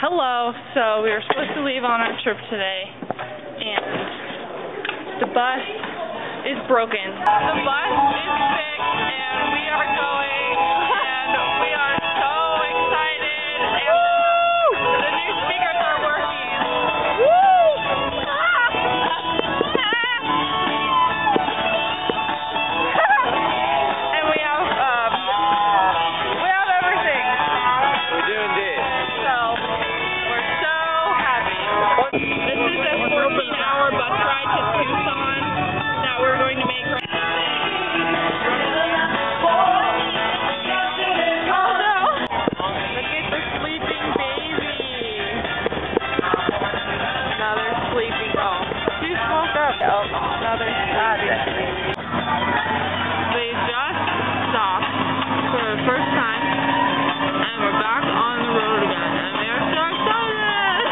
Hello. So we were supposed to leave on our trip today, and the bus is broken. The bus is fixed, and we are going, and we are so excited, and the new speakers are working. Woo! And we have everything. We do indeed. So we're so happy. This is a 14-hour bus ride to Tucson that we're going to make right now. Oh no! Look at the sleeping baby. Now they're sleeping. Oh, she's woke up. Oh, now they're sleeping. They just stopped for the first time, and we're back on the road again, and they're so excited!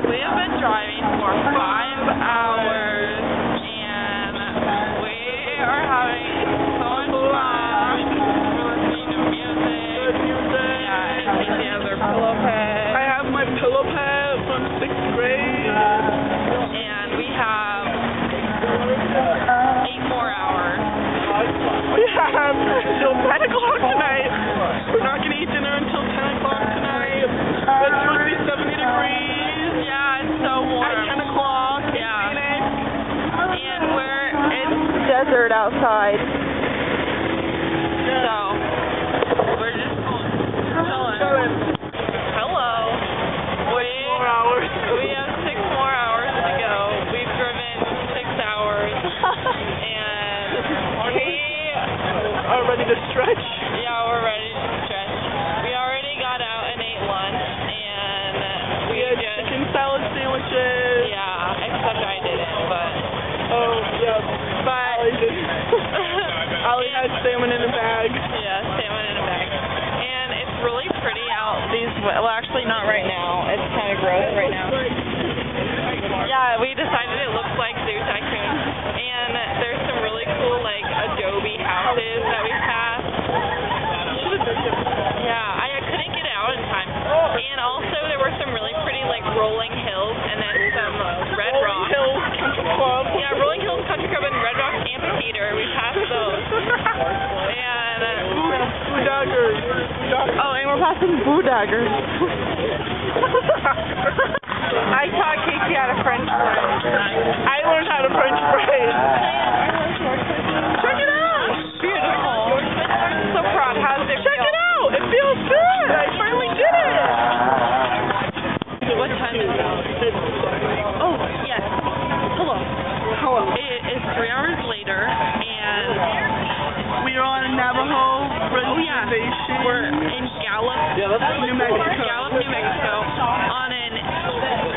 We have been driving for 5 hours, and we are having so much fun. We're listening to music. Yeah, and Casey has her pillow pet. I have my pillow pet from 6th grade. And we have 8 more hours. We have till 10 o'clock tonight. We're not going to eat dinner until 10 o'clock tonight. It's supposed to be 70 degrees. Yeah, it's so warm. At 10 o'clock. Yeah. Phoenix. And it's Desert outside. so we're just chilling. Hello. 4 hours. We have 6 more hours to go. We've driven 6 hours, and we Are ready to stretch. yeah, we're ready to stretch. We already got out and ate lunch, and We had chicken salad sandwiches. yeah, except I didn't, but Oh, yeah. but Ollie did. Ollie had salmon in a bag. yeah, salmon in a bag. And it's really pretty out well, actually not right now. It's kind of gross right now. Yeah, we decided it looks like Zoo Tycoon. And there's some really cool, like, adobe houses that we passed. Yeah, I couldn't get out in time. And also there were some really pretty, like, rolling hills and then some Red Rocks. Hills Country Club. Yeah, Rolling Hills Country Club and Red Rocks Amphitheater. We passed those. And Boodaggers. oh, and we're passing Boodaggers. I taught Casey how to French fry. I learned how to French fries. Check it out. Beautiful. I'm so proud. How does it Check feel? it out. It feels good. I finally did it. What time is it? Oh, yes. Hello. Hello. It is 3 hours later, and We are on a Navajo reservation. we're in Gallup, New Mexico. Gallup, New Mexico, on a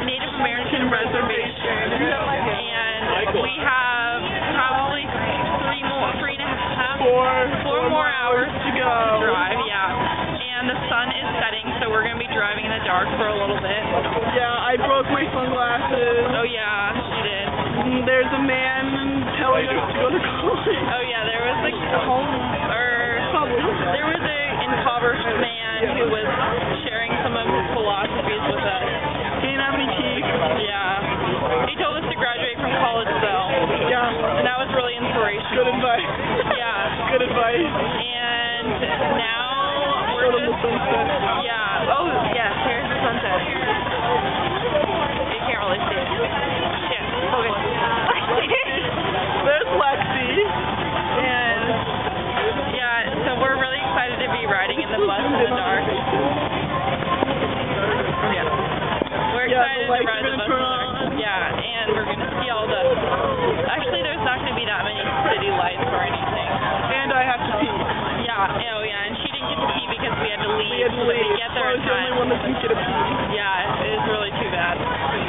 Native American reservation, and we have probably 4 more hours to go. to drive, yeah. And the sun is setting, so we're going to be driving in the dark for a little bit. Yeah, I broke my sunglasses. Oh yeah, she did. There's a man telling us to go to college. Oh yeah, there was like there was a impoverished man who was sharing some of his philosophies with us. He didn't have any teeth. Yeah. He told us to graduate from college though. Yeah. And that was really inspirational. Good advice. Yeah. Good advice. And now Show we're them the just sunset. yeah. Oh yes, here's the sunset. You can't really see it. Yeah. Okay. There's Lexi. And yeah, so we're really excited to be riding in the bus in the dark. Yeah. We're excited to ride the bus in the dark. Yeah, and we're going to see all the... Actually, there's not going to be that many city lights or anything. And I have to pee. Yeah, oh yeah, and she didn't get to pee because we had to leave. We had to leave. Get there I in was the only time. one that didn't get a pee. Yeah, it is really too bad.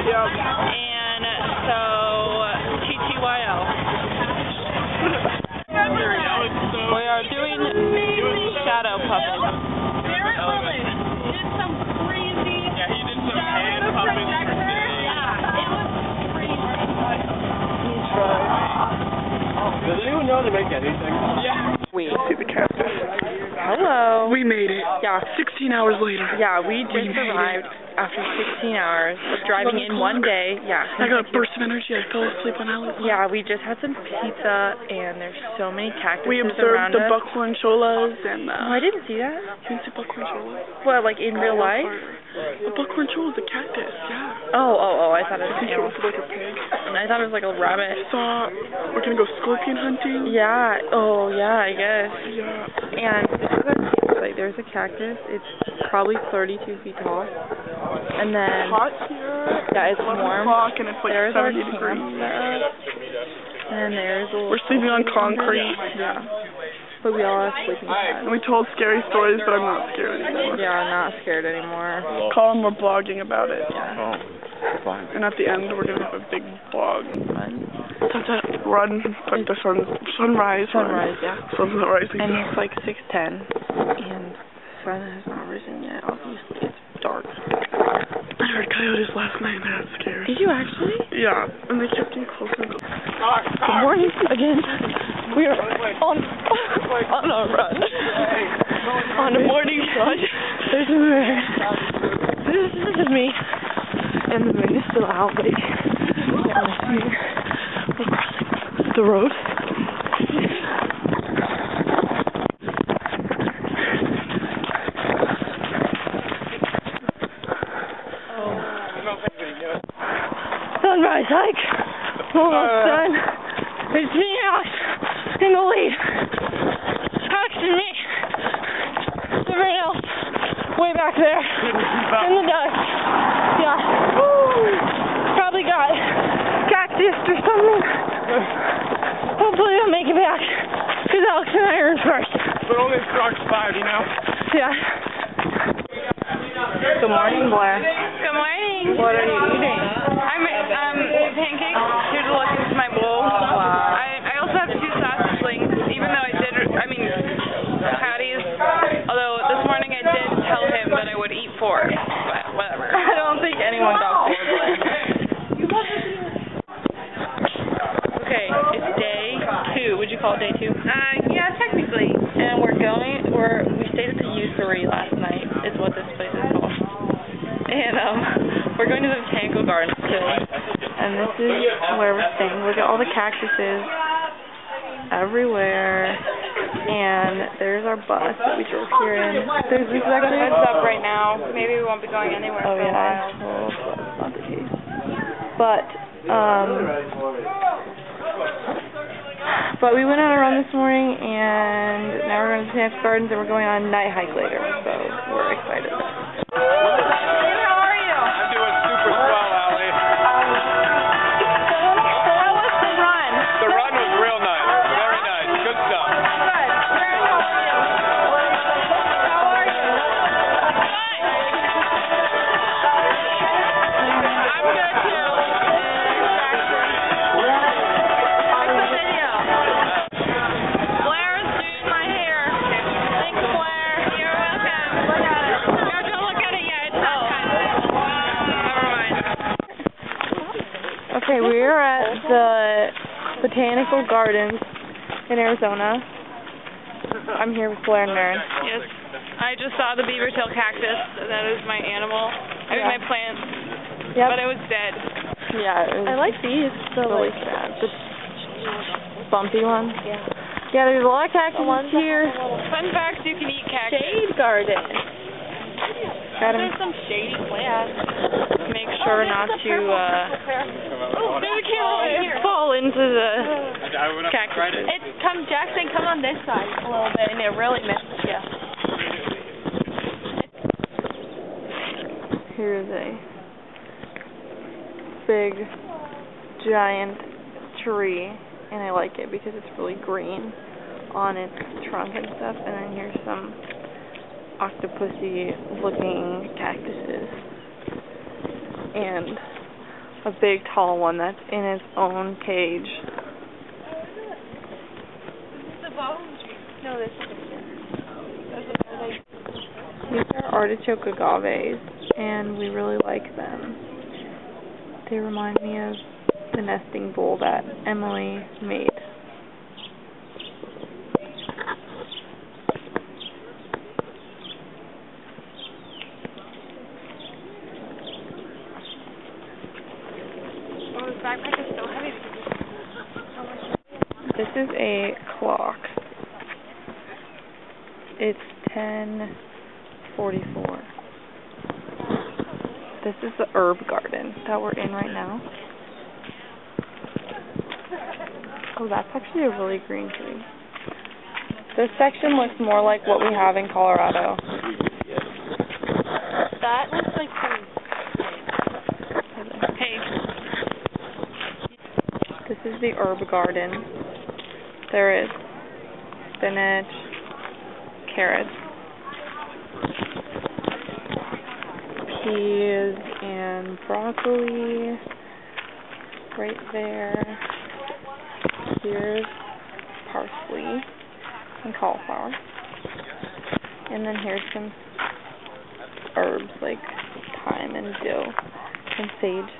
Yeah. And so, TTYL. We are doing shadow puppets. Yeah, he did some hand puppets for today. Does anyone know gonna make anything. Yeah. We. See the cactus. Hello. We made it. Yeah. 16 hours later. Yeah, we just arrived after 16 hours of driving in one day. Yeah. I got a burst of energy. I fell asleep on Alley. Yeah, we just had some pizza, and there's so many cactuses We observed around the us. buckhorn cholas and Oh, I didn't see that. you can see buckhorn cholas. What, like in real life? The buckhorn chola is a cactus, yeah. Oh, I thought it I was think it animal. was like a pig. I thought it was like a rabbit. We're gonna go scorpion hunting. Yeah, I guess. Yeah. And this is like, there's a cactus. It's probably 32 feet tall. And then, Hot here. yeah, it's 11 warm. o'clock and it's like There's our 70 camp degrees. set up. And there's a little... We're sleeping on concrete. Yeah. But we all have sleeping And pads. we told scary stories, but I'm not scared anymore. Yeah, I'm not scared anymore. Colin, we're blogging about it. Oh, fine. And at the end, we're gonna have a big vlog. Fun. Sunset run, like the sunrise. Sunrise, yeah. Sunset rising. And it's like 6:10, and the sun has not risen yet. Obviously, it's dark. I heard coyotes last night and I got scared. Did you actually? Yeah, and they kept getting closer and closer. Good morning again. We are on a run. On a morning run. There's a moon. This is me. And the moon is still out, but we're crossing the road. Sunrise hike. Almost done. It's me out in the lead. Alex and me. Everyone else way back there in the dust. Yeah. Woo. Probably got cactus or something. Hopefully they'll make it back. Because Alex and I are in first. But only Sharks 5, you know? Yeah. Good morning, Blair. Good morning. What are you eating? I'm pancakes. Here to look into my bowl. Wow. I also have 2 sausage links, even though patties. Although this morning I did tell him that I would eat 4. But whatever. I don't think anyone got 4, Blair. Okay, it's day 2. Would you call it day 2? Yeah, technically. And we stayed at the U3 last night, is what this place is called. And we're going to the Botanical Gardens too. And this is where we're staying. Look at all the cactuses everywhere. And there's our bus that we drove here in. There's this actually Heads up right now. Maybe we won't be going anywhere for a while. well, that's not the case. But we went on a run this morning, and now we're going to the Botanical Gardens, and we're going on a night hike later, so we're excited. How are you? I'm doing super swell, Allie. So how was the run? The run was real nice. Very nice. Good stuff. Good. Karen, how are you? How are you? I'm good too. What's the video? Blair is doing my hair. Thanks, Blair. You're welcome. Look at it. No, don't look at it yet. It's not time. Never mind. Okay, we are at the Botanical Gardens in Arizona. I'm here with Blair and Maren. Yes. I just saw the beaver tail cactus. That is my animal. I mean, my plant. Yep. But it was dead. Yeah, it was I like these. really sad. The bumpy ones. Yeah. Yeah, there's a lot of cactuses here. Fun fact, you can eat cactus. Shade garden. Gotta There's some shady plants. make sure not to fall into the cactus. Jackson, come on this side a little bit, and it really misses you. Here's a big, giant tree, and I like it because it's really green on its trunk and stuff. And then here's some octopusy-looking cactuses, and a big, tall one that's in its own cage. The bone tree. No, this is These are artichoke agaves, and we really like them. They remind me of the nesting bowl that Emily made. a clock. It's 10:44. This is the herb garden that we're in right now. Oh, that's actually a really green tree. This section looks more like what we have in Colorado. That looks like Hey. This is the herb garden. There is spinach, carrots, peas, and broccoli right there. Here's parsley and cauliflower. And then here's some herbs like thyme and dill and sage.